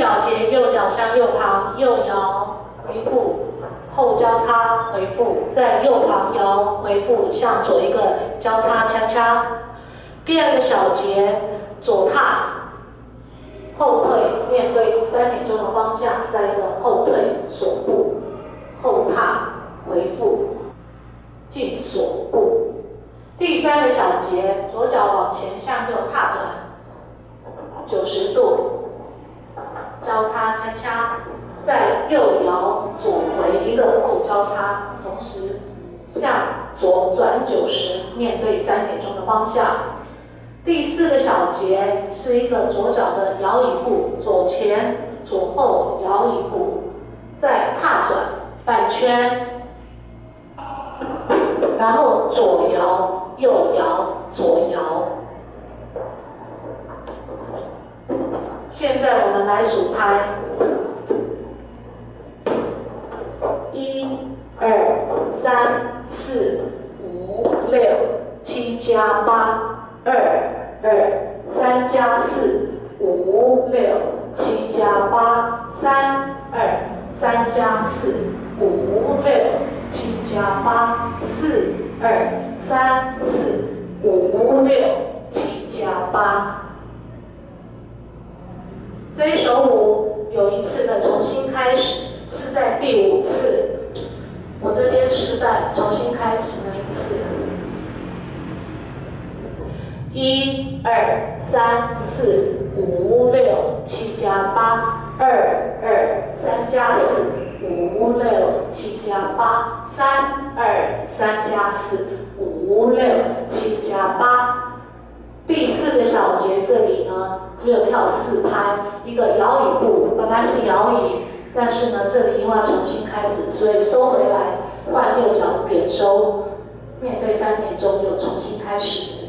小节，右脚向右旁，右摇回复，后交叉回复，在右旁摇回复，向左一个交叉恰恰。第二个小节，左踏，后退，面对3点钟的方向，再一个后退锁步，后踏回复，进锁步。第三个小节，左脚往前向右踏转90度，交叉恰恰，再右摇左回一个后交叉，同时向左转90，面对3点钟的方向。第4个小节是一个左脚的摇椅步，左前左后摇椅步，再踏转半圈，然后左摇右摇左摇。现在我们来数拍，1、2、3、4、5、6、7加8，2、2、3加4、5、6、7加8，3、2、3加4、5、6、7加8，4、2、3、4、5、6、7加8。这一首舞有一次的重新开始，是在第5次。我这边示范重新开始那一次。1、2、3、4、5、6、7加8，2、2、3加4、5、6、7加8，3、2、3加4、5、6、7加8。第4个小节这里呢，只有跳4拍，一个摇椅步，本来是摇椅，但是呢，这里因为要重新开始，所以收回来，换右脚点收，面对3点钟又重新开始。